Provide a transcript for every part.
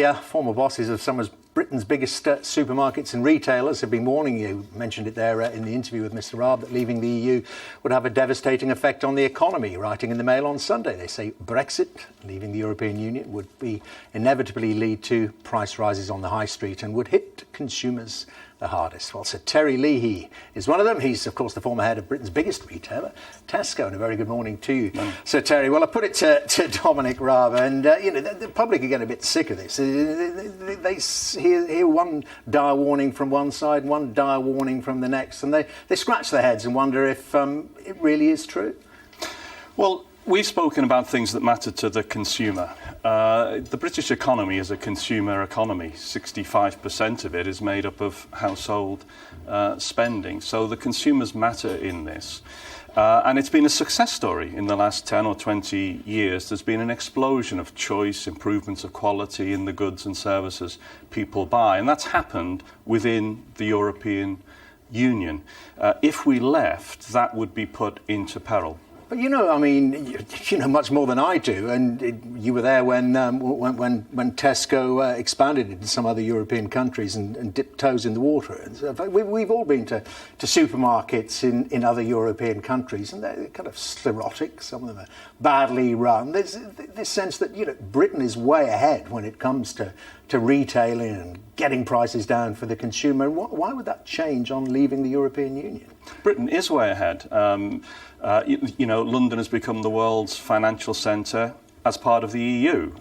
the former bosses of some of Britain's biggest supermarkets and retailers have been warning you, mentioned it there in the interview with Mr Raab, that leaving the EU would have a devastating effect on the economy. Writing in the Mail on Sunday, they say Brexit, leaving the European Union, would inevitably lead to price rises on the high street and would hit consumers the hardest. Well, Sir Terry Leahy is one of them. He's, of course, the former head of Britain's biggest retailer, Tesco. And a very good morning to you, Sir Terry. Well, I put it to Dominic Raab, and the public are getting a bit sick of this. They hear one dire warning from one side, one dire warning from the next, and they scratch their heads and wonder if it really is true. Well, we've spoken about things that matter to the consumer. The British economy is a consumer economy. 65% of it is made up of household spending. So the consumers matter in this. And it's been a success story in the last 10 or 20 years. There's been an explosion of choice, improvements of quality in the goods and services people buy. And that's happened within the European Union. If we left, that would be put into peril. But you know much more than I do, and you were there when Tesco expanded into some other European countries and dipped toes in the water. We've all been to supermarkets in other European countries, and they're kind of sclerotic. Some of them are badly run. There's this sense that Britain is way ahead when it comes to retailing and getting prices down for the consumer. Why would that change on leaving the European Union? Britain is way ahead. London has become the world's financial centre as part of the EU.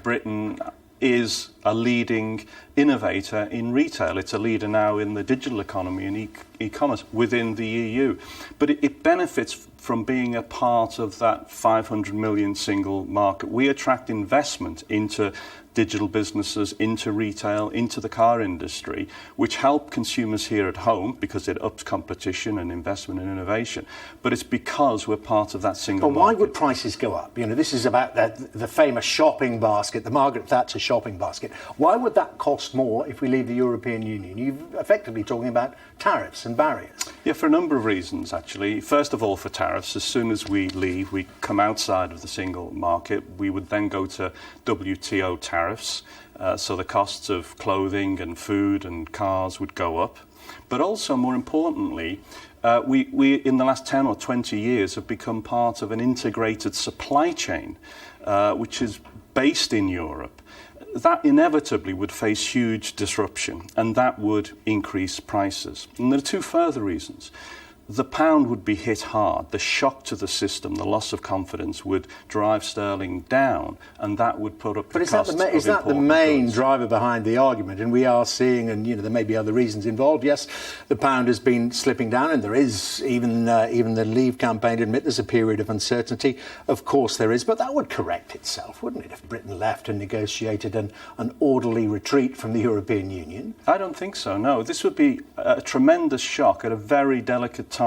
Britain is a leading innovator in retail. It's a leader now in the digital economy and e-commerce within the EU. But it benefits from being a part of that 500 million single market. We attract investment into digital businesses, into retail, into the car industry, which help consumers here at home because it ups competition and investment and innovation. But it's because we're part of that single market. But why would prices go up? This is about the famous shopping basket, the Margaret Thatcher shopping basket. Why would that cost more if we leave the European Union? You're effectively talking about tariffs and barriers. Yeah, for a number of reasons, actually. First of all, for tariffs, as soon as we leave, we come outside of the single market. We would then go to WTO tariffs, so the costs of clothing and food and cars would go up. But also, more importantly, we in the last 10 or 20 years have become part of an integrated supply chain, which is based in Europe. That inevitably would face huge disruption, and that would increase prices. And there are two further reasons. The pound would be hit hard. The shock to the system, the loss of confidence would drive sterling down, and that would put up the costs of imported goods. Is that the main driver behind the argument? And we are seeing, and there may be other reasons involved. Yes, the pound has been slipping down, and there is even the Leave campaign admit there's a period of uncertainty. Of course there is, but that would correct itself, wouldn't it, if Britain left and negotiated an orderly retreat from the European Union? I don't think so. No, this would be a tremendous shock at a very delicate time.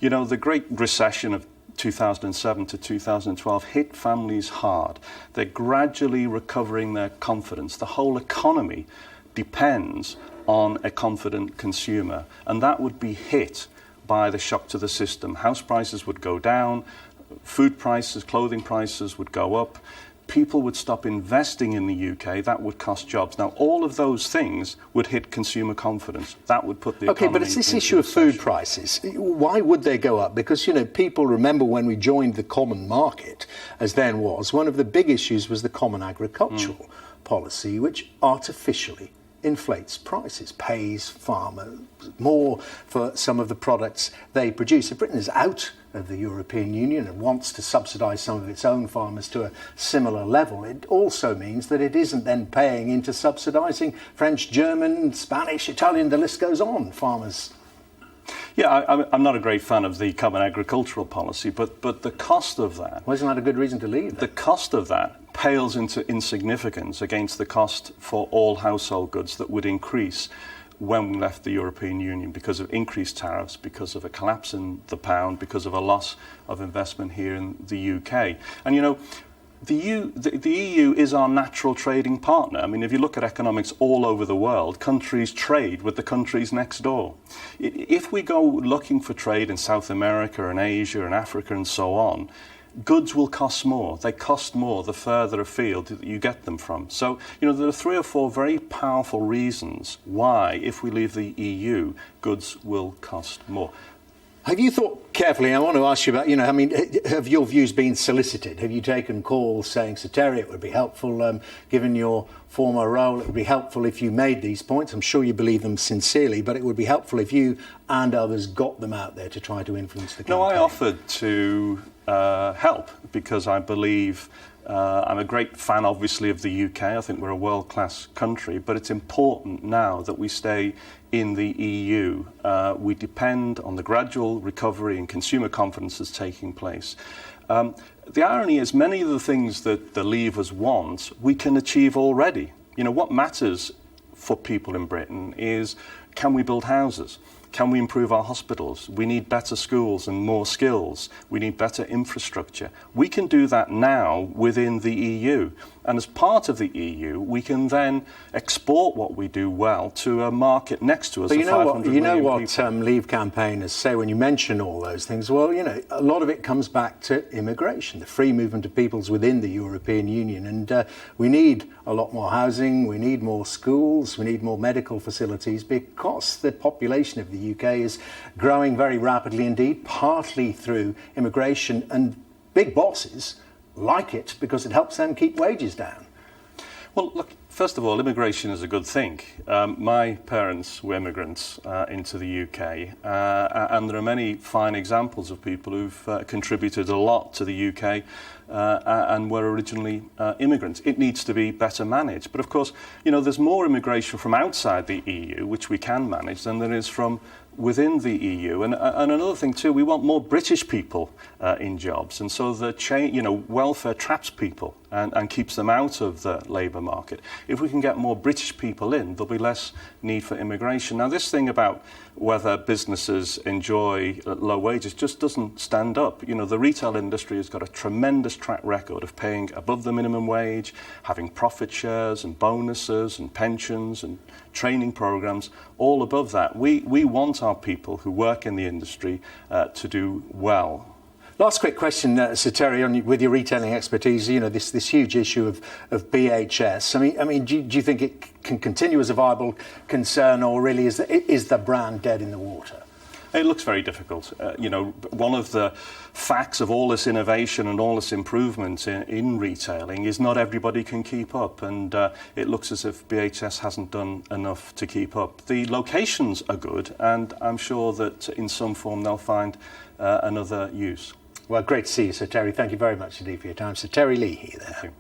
The Great Recession of 2007 to 2012 hit families hard. They're gradually recovering their confidence. The whole economy depends on a confident consumer, and that would be hit by the shock to the system. House prices would go down, food prices, clothing prices would go up. People would stop investing in the UK. That would cost jobs. Now, all of those things would hit consumer confidence. That would put the economy. OK, but it's this issue of food prices. Why would they go up? Because, people remember when we joined the common market, as then was, one of the big issues was the common agricultural policy, which artificially inflates prices, pays farmers more for some of the products they produce. If Britain is out of the European Union and wants to subsidise some of its own farmers to a similar level, it also means that it isn't then paying into subsidising French, German, Spanish, Italian, the list goes on, farmers. Yeah, I'm not a great fan of the common agricultural policy, but the cost of that... Well, isn't that a good reason to leave? The cost of that pales into insignificance against the cost for all household goods that would increase when we left the European Union because of increased tariffs, because of a collapse in the pound, because of a loss of investment here in the UK. And, the EU is our natural trading partner. I mean, if you look at economics all over the world, countries trade with the countries next door. If we go looking for trade in South America and Asia and Africa and so on, goods will cost more. They cost more the further afield that you get them from. So, there are 3 or 4 very powerful reasons why, if we leave the EU, goods will cost more. Have you thought carefully? I want to ask you about, have your views been solicited? Have you taken calls saying, Sir Terry, it would be helpful, given your former role, it would be helpful if you made these points. I'm sure you believe them sincerely, but it would be helpful if you and others got them out there to try to influence the campaign. No, I offered to help because I believe I'm a great fan, obviously, of the UK. I think we're a world-class country, but it's important now that we stay in the EU. We depend on the gradual recovery and consumer confidence that's taking place. The irony is many of the things that the Leavers want, we can achieve already. What matters for people in Britain is, can we build houses? Can we improve our hospitals? We need better schools and more skills. We need better infrastructure. We can do that now within the EU. And as part of the EU, we can then export what we do well to a market next to us. But you know what Leave campaigners say when you mention all those things? Well, a lot of it comes back to immigration, the free movement of peoples within the European Union. And we need a lot more housing, we need more schools, we need more medical facilities, because the population of the UK is growing very rapidly indeed, partly through immigration, and big bosses like it because it helps them keep wages down. Well, look, first of all, immigration is a good thing. My parents were immigrants into the UK, and there are many fine examples of people who've contributed a lot to the UK and were originally immigrants. It needs to be better managed. But of course, there's more immigration from outside the EU, which we can manage, than there is from within the EU. And another thing too, we want more British people in jobs, and so the welfare traps people and keeps them out of the labour market. If we can get more British people in, there'll be less need for immigration. Now, this thing about whether businesses enjoy low wages just doesn't stand up. The retail industry has got a tremendous track record of paying above the minimum wage, having profit shares and bonuses and pensions and training programs, all above that. We want our people who work in the industry to do well. Last quick question, Sir Terry, with your retailing expertise, this huge issue of BHS. I mean, do you think it can continue as a viable concern, or really is the brand dead in the water? It looks very difficult. One of the facts of all this innovation and all this improvement in retailing is not everybody can keep up, and it looks as if BHS hasn't done enough to keep up. The locations are good, and I'm sure that in some form they'll find another use. Well, great to see you, Sir Terry. Thank you very much indeed for your time. Sir Terry Leahy there. Thank you.